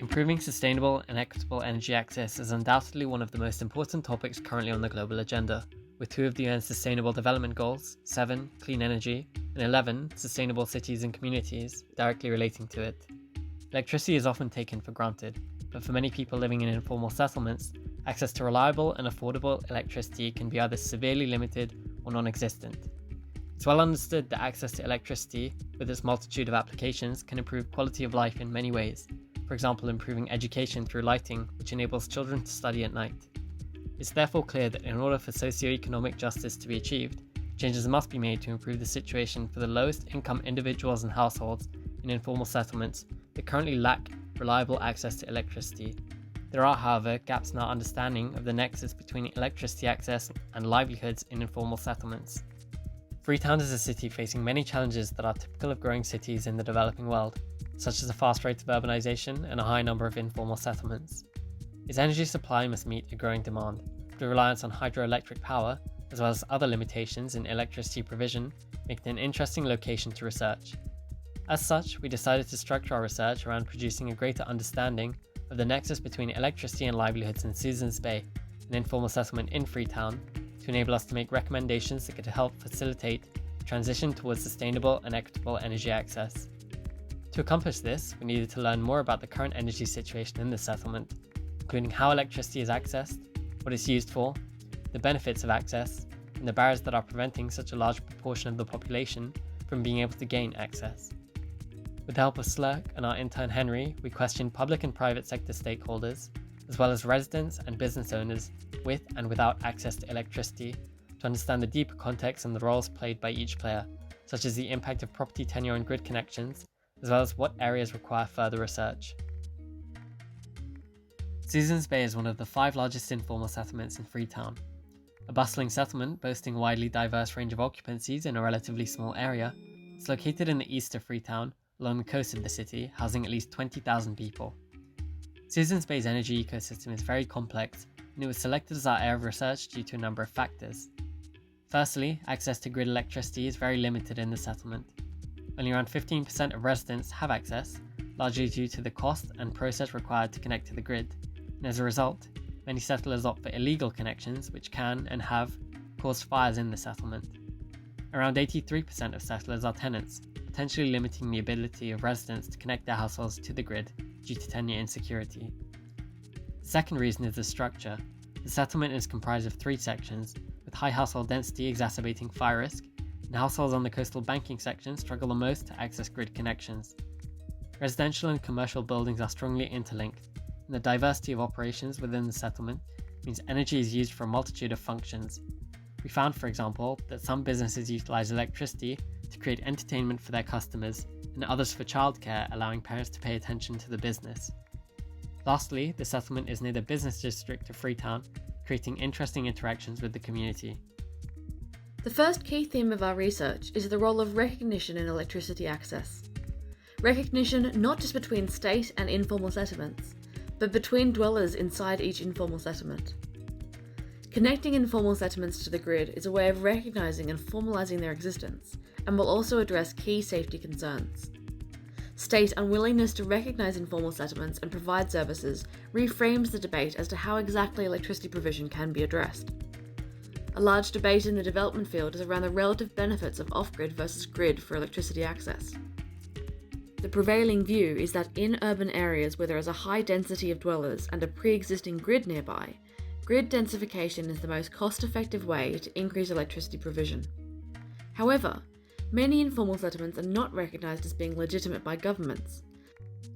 Improving sustainable and equitable energy access is undoubtedly one of the most important topics currently on the global agenda, with 2 of the UN's Sustainable Development Goals, 7, clean energy, and 11, sustainable cities and communities, directly relating to it. Electricity is often taken for granted, but for many people living in informal settlements, access to reliable and affordable electricity can be either severely limited or non-existent. It's well understood that access to electricity, with its multitude of applications, can improve quality of life in many ways. For example, improving education through lighting, which enables children to study at night. It's therefore clear that in order for socio-economic justice to be achieved, changes must be made to improve the situation for the lowest income individuals and households in informal settlements that currently lack reliable access to electricity. There are, however, gaps in our understanding of the nexus between electricity access and livelihoods in informal settlements. Freetown is a city facing many challenges that are typical of growing cities in the developing world, such as a fast rate of urbanization and a high number of informal settlements. Its energy supply must meet a growing demand, the reliance on hydroelectric power, as well as other limitations in electricity provision, make it an interesting location to research. As such, we decided to structure our research around producing a greater understanding of the nexus between electricity and livelihoods in Susan's Bay, an informal settlement in Freetown, to enable us to make recommendations that could help facilitate the transition towards sustainable and equitable energy access. To accomplish this, we needed to learn more about the current energy situation in the settlement, including how electricity is accessed, what it's used for, the benefits of access, and the barriers that are preventing such a large proportion of the population from being able to gain access. With the help of Slurk and our intern Henry, we questioned public and private sector stakeholders, as well as residents and business owners with and without access to electricity, to understand the deeper context and the roles played by each player, such as the impact of property tenure and grid connections, as well as what areas require further research. Susan's Bay is one of the 5 largest informal settlements in Freetown. A bustling settlement boasting a widely diverse range of occupancies in a relatively small area, it's located in the east of Freetown, along the coast of the city, housing at least 20,000 people. Susan's Bay's energy ecosystem is very complex, and it was selected as our area of research due to a number of factors. Firstly, access to grid electricity is very limited in the settlement. Only around 15% of residents have access, largely due to the cost and process required to connect to the grid, and as a result, many settlers opt for illegal connections which can and have caused fires in the settlement. Around 83% of settlers are tenants, potentially limiting the ability of residents to connect their households to the grid due to tenure insecurity. The second reason is the structure. The settlement is comprised of 3 sections, with high household density exacerbating fire risk, and households on the coastal banking section struggle the most to access grid connections. Residential and commercial buildings are strongly interlinked, and the diversity of operations within the settlement means energy is used for a multitude of functions. We found, for example, that some businesses utilize electricity to create entertainment for their customers, and others for childcare, allowing parents to pay attention to the business. Lastly, the settlement is near the business district of Freetown, creating interesting interactions with the community. The first key theme of our research is the role of recognition in electricity access. Recognition not just between state and informal settlements, but between dwellers inside each informal settlement. Connecting informal settlements to the grid is a way of recognising and formalising their existence, and will also address key safety concerns. State unwillingness to recognise informal settlements and provide services reframes the debate as to how exactly electricity provision can be addressed. A large debate in the development field is around the relative benefits of off-grid versus grid for electricity access. The prevailing view is that in urban areas where there is a high density of dwellers and a pre-existing grid nearby, grid densification is the most cost-effective way to increase electricity provision. However, many informal settlements are not recognised as being legitimate by governments.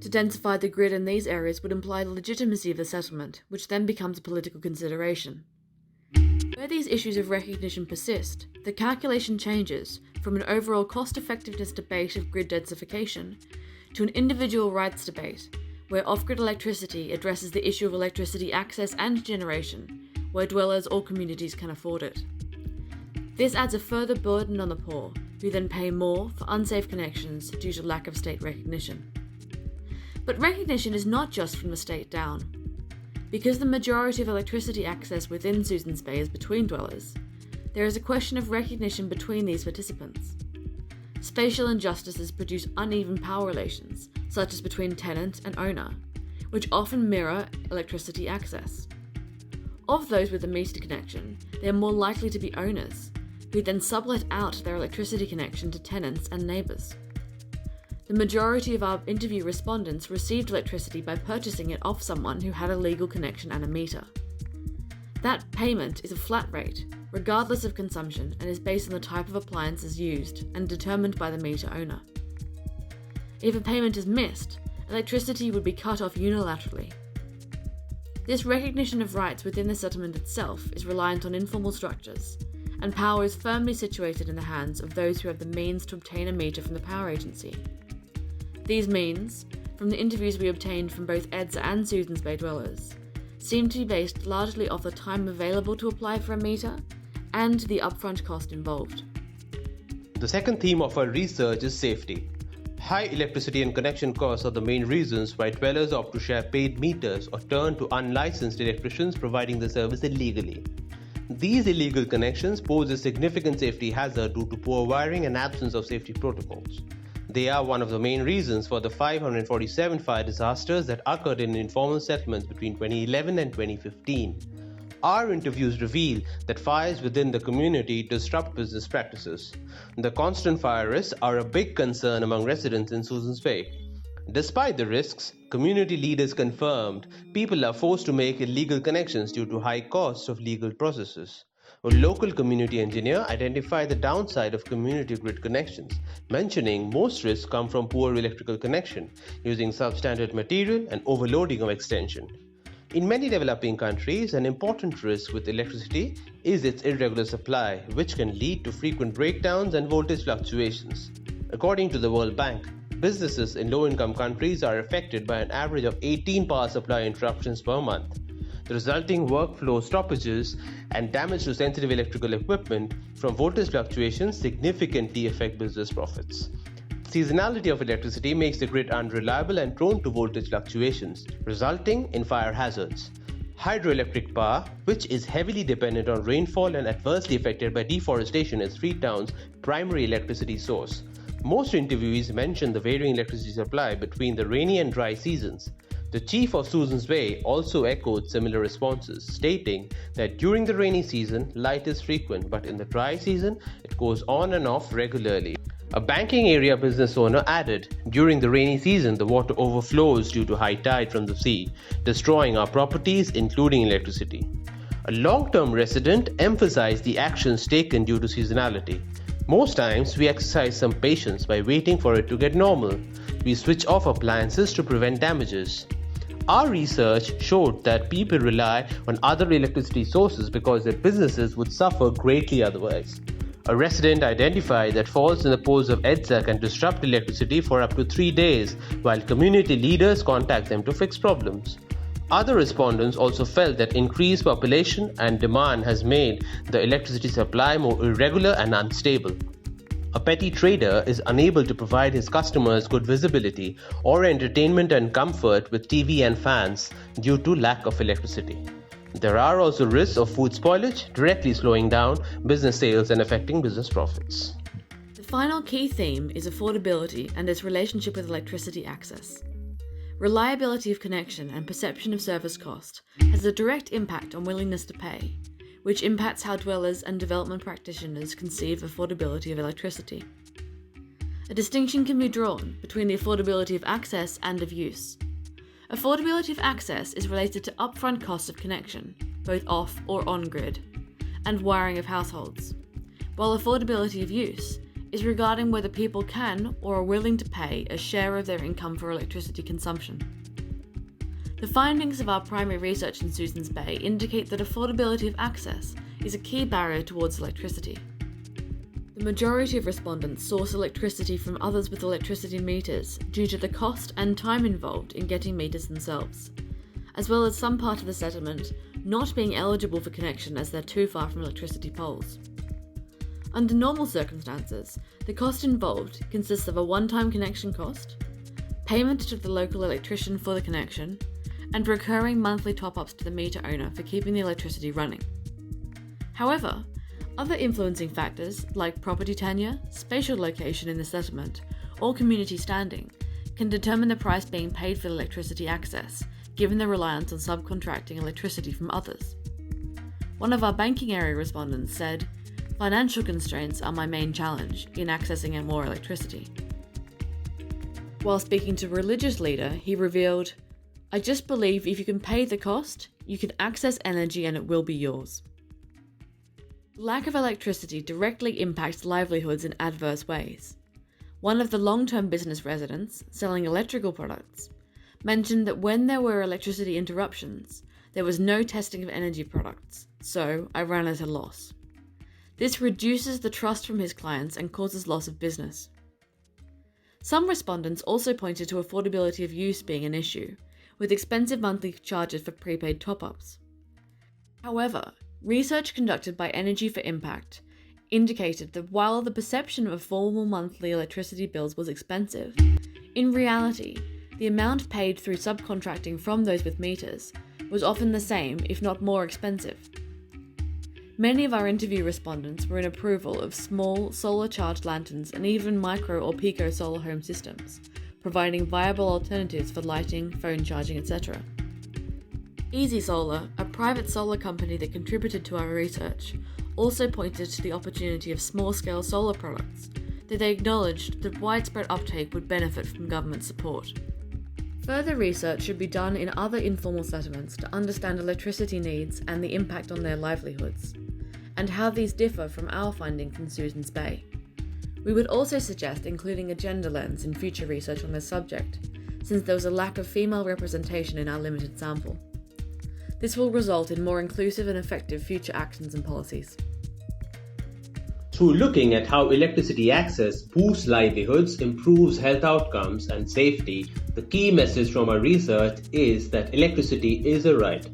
To densify the grid in these areas would imply the legitimacy of the settlement, which then becomes a political consideration. Where these issues of recognition persist, the calculation changes from an overall cost-effectiveness debate of grid densification to an individual rights debate, where off-grid electricity addresses the issue of electricity access and generation, where dwellers or communities can afford it. This adds a further burden on the poor, who then pay more for unsafe connections due to lack of state recognition. But recognition is not just from the state down. Because the majority of electricity access within Susan's Bay is between dwellers, there is a question of recognition between these participants. Spatial injustices produce uneven power relations, such as between tenant and owner, which often mirror electricity access. Of those with a meter connection, they are more likely to be owners, who then sublet out their electricity connection to tenants and neighbours. The majority of our interview respondents received electricity by purchasing it off someone who had a legal connection and a meter. That payment is a flat rate, regardless of consumption, and is based on the type of appliances used and determined by the meter owner. If a payment is missed, electricity would be cut off unilaterally. This recognition of rights within the settlement itself is reliant on informal structures, and power is firmly situated in the hands of those who have the means to obtain a meter from the power agency. These means, from the interviews we obtained from both Edsa and Susan's Bay dwellers, seem to be based largely off the time available to apply for a meter and the upfront cost involved. The second theme of our research is safety. High electricity and connection costs are the main reasons why dwellers opt to share paid meters or turn to unlicensed electricians providing the service illegally. These illegal connections pose a significant safety hazard due to poor wiring and absence of safety protocols. They are one of the main reasons for the 547 fire disasters that occurred in informal settlements between 2011 and 2015. Our interviews reveal that fires within the community disrupt business practices. The constant fire risks are a big concern among residents in Susan's Bay. Despite the risks, community leaders confirmed people are forced to make illegal connections due to high costs of legal processes. A local community engineer identified the downside of community grid connections, mentioning most risks come from poor electrical connection, using substandard material and overloading of extension. In many developing countries, an important risk with electricity is its irregular supply, which can lead to frequent breakdowns and voltage fluctuations. According to the World Bank, businesses in low-income countries are affected by an average of 18 power supply interruptions per month. The resulting workflow stoppages and damage to sensitive electrical equipment from voltage fluctuations significantly affect business profits. Seasonality of electricity makes the grid unreliable and prone to voltage fluctuations, resulting in fire hazards. Hydroelectric power, which is heavily dependent on rainfall and adversely affected by deforestation, is Freetown's primary electricity source. Most interviewees mention the varying electricity supply between the rainy and dry seasons. The chief of Susan's Bay also echoed similar responses, stating that during the rainy season, light is frequent, but in the dry season, it goes on and off regularly. A banking area business owner added, "During the rainy season, the water overflows due to high tide from the sea, destroying our properties, including electricity." A long-term resident emphasized the actions taken due to seasonality. "Most times, we exercise some patience by waiting for it to get normal. We switch off appliances to prevent damages." Our research showed that people rely on other electricity sources because their businesses would suffer greatly otherwise. A resident identified that faults in the poles of Edsa can disrupt electricity for up to 3 days, while community leaders contact them to fix problems. Other respondents also felt that increased population and demand has made the electricity supply more irregular and unstable. A petty trader is unable to provide his customers good visibility or entertainment and comfort with TV and fans due to lack of electricity. There are also risks of food spoilage, directly slowing down business sales and affecting business profits. The final key theme is affordability and its relationship with electricity access. Reliability of connection and perception of service cost has a direct impact on willingness to pay, which impacts how dwellers and development practitioners conceive affordability of electricity. A distinction can be drawn between the affordability of access and of use. Affordability of access is related to upfront costs of connection, both off or on-grid, and wiring of households, while affordability of use is regarding whether people can or are willing to pay a share of their income for electricity consumption. The findings of our primary research in Susan's Bay indicate that affordability of access is a key barrier towards electricity. The majority of respondents source electricity from others with electricity meters due to the cost and time involved in getting meters themselves, as well as some part of the settlement not being eligible for connection as they're too far from electricity poles. Under normal circumstances, the cost involved consists of a one-time connection cost, payment to the local electrician for the connection, and recurring monthly top-ups to the meter owner for keeping the electricity running. However, other influencing factors like property tenure, spatial location in the settlement, or community standing can determine the price being paid for electricity access, given the reliance on subcontracting electricity from others. One of our banking area respondents said, "Financial constraints are my main challenge in accessing more electricity." While speaking to a religious leader, he revealed, "I just believe if you can pay the cost, you can access energy and it will be yours." Lack of electricity directly impacts livelihoods in adverse ways. One of the long-term business residents, selling electrical products, mentioned that when there were electricity interruptions, there was no testing of energy products, so I ran at a loss. This reduces the trust from his clients and causes loss of business. Some respondents also pointed to affordability of use being an issue, with expensive monthly charges for prepaid top-ups. However, research conducted by Energy for Impact indicated that while the perception of formal monthly electricity bills was expensive, in reality, the amount paid through subcontracting from those with meters was often the same, if not more expensive. Many of our interview respondents were in approval of small, solar-charged lanterns and even micro or pico solar home systems, providing viable alternatives for lighting, phone charging, etc. Easy Solar, a private solar company that contributed to our research, also pointed to the opportunity of small-scale solar products, that they acknowledged that widespread uptake would benefit from government support. Further research should be done in other informal settlements to understand electricity needs and the impact on their livelihoods, and how these differ from our findings in Susan's Bay. We would also suggest including a gender lens in future research on this subject, since there was a lack of female representation in our limited sample. This will result in more inclusive and effective future actions and policies. Through looking at how electricity access boosts livelihoods, improves health outcomes and safety, the key message from our research is that electricity is a right.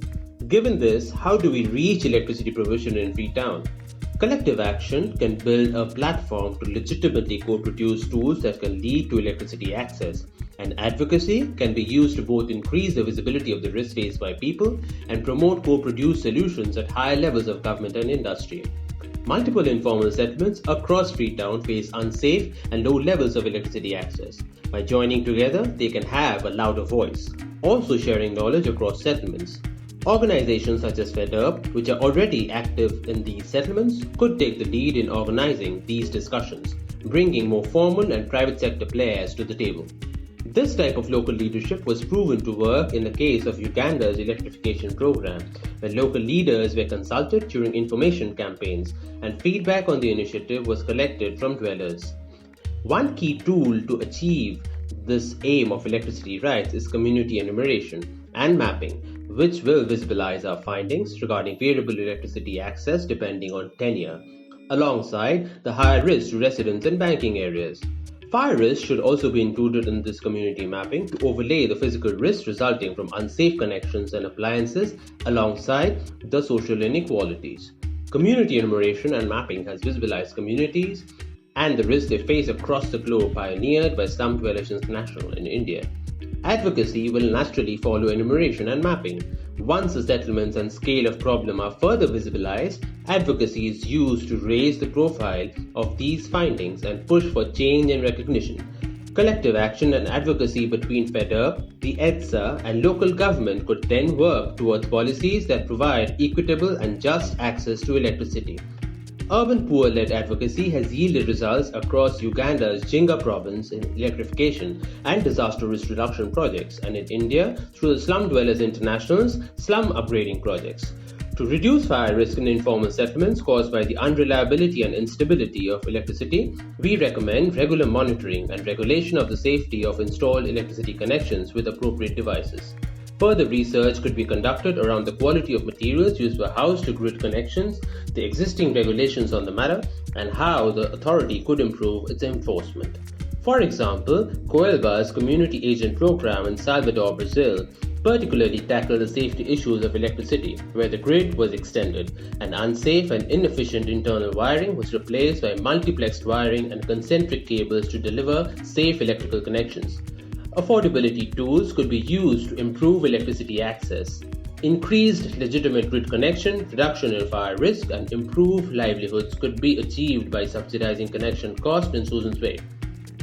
Given this, how do we reach electricity provision in Freetown? Collective action can build a platform to legitimately co-produce tools that can lead to electricity access, and advocacy can be used to both increase the visibility of the risk faced by people and promote co-produced solutions at higher levels of government and industry. Multiple informal settlements across Freetown face unsafe and low levels of electricity access. By joining together, they can have a louder voice, also sharing knowledge across settlements. Organizations such as FedUp, which are already active in these settlements, could take the lead in organizing these discussions, bringing more formal and private sector players to the table. This type of local leadership was proven to work in the case of Uganda's electrification program, where local leaders were consulted during information campaigns and feedback on the initiative was collected from dwellers. One key tool to achieve this aim of electricity rights is community enumeration and mapping, which will visualize our findings regarding variable electricity access depending on tenure, alongside the higher risk to residents and banking areas. Fire risk should also be included in this community mapping to overlay the physical risks resulting from unsafe connections and appliances alongside the social inequalities. Community enumeration and mapping has visualized communities and the risks they face across the globe, pioneered by Slum Dwellers International in India. Advocacy will naturally follow enumeration and mapping. Once the settlements and scale of problem are further visualized, advocacy is used to raise the profile of these findings and push for change and recognition. Collective action and advocacy between FedUp, the EDSA, and local government could then work towards policies that provide equitable and just access to electricity. Urban poor-led advocacy has yielded results across Uganda's Jinga province in electrification and disaster risk reduction projects, and in India through the Slum Dwellers International's slum upgrading projects. To reduce fire risk in informal settlements caused by the unreliability and instability of electricity, we recommend regular monitoring and regulation of the safety of installed electricity connections with appropriate devices. Further research could be conducted around the quality of materials used for house-to-grid connections, the existing regulations on the matter, and how the authority could improve its enforcement. For example, Coelba's Community Agent Program in Salvador, Brazil, particularly tackled the safety issues of electricity, where the grid was extended, and unsafe and inefficient internal wiring was replaced by multiplexed wiring and concentric cables to deliver safe electrical connections. Affordability tools could be used to improve electricity access. Increased legitimate grid connection, reduction in fire risk, and improved livelihoods could be achieved by subsidizing connection cost in Susan's Way.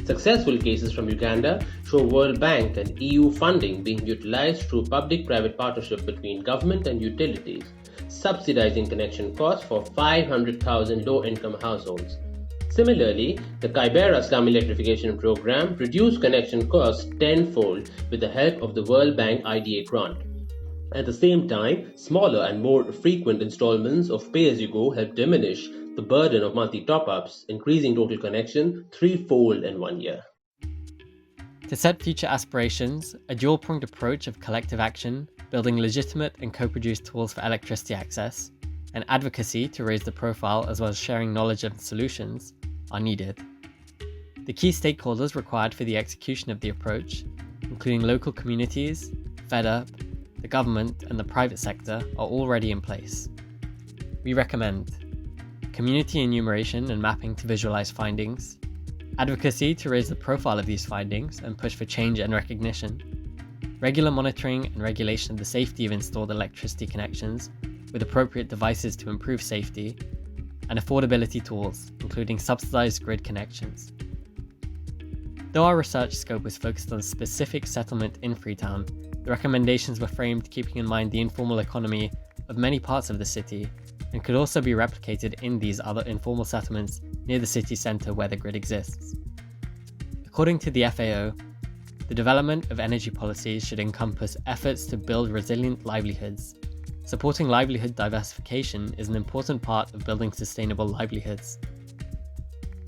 Successful cases from Uganda show World Bank and EU funding being utilized through public-private partnership between government and utilities, subsidizing connection costs for 500,000 low-income households. Similarly, the Kibera slum electrification program reduced connection costs tenfold with the help of the World Bank IDA grant. At the same time, smaller and more frequent installments of pay-as-you-go help diminish the burden of monthly top-ups, increasing total connection threefold in 1 year. To set future aspirations, a dual-pronged approach of collective action, building legitimate and co-produced tools for electricity access, and advocacy to raise the profile as well as sharing knowledge and solutions are needed. The key stakeholders required for the execution of the approach, including local communities, FedUp, the government, and the private sector, are already in place. We recommend community enumeration and mapping to visualize findings, advocacy to raise the profile of these findings and push for change and recognition, regular monitoring and regulation of the safety of installed electricity connections with appropriate devices to improve safety, and affordability tools, including subsidized grid connections. Though our research scope was focused on a specific settlement in Freetown, the recommendations were framed keeping in mind the informal economy of many parts of the city and could also be replicated in these other informal settlements near the city centre where the grid exists. According to the FAO, the development of energy policies should encompass efforts to build resilient livelihoods. Supporting livelihood diversification is an important part of building sustainable livelihoods.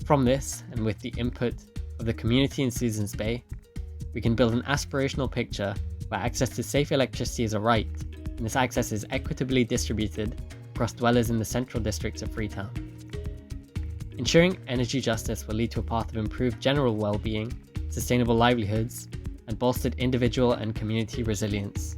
From this, and with the input of the community in Susan's Bay, we can build an aspirational picture where access to safe electricity is a right, and this access is equitably distributed across dwellers in the central districts of Freetown. Ensuring energy justice will lead to a path of improved general well-being, sustainable livelihoods, and bolstered individual and community resilience.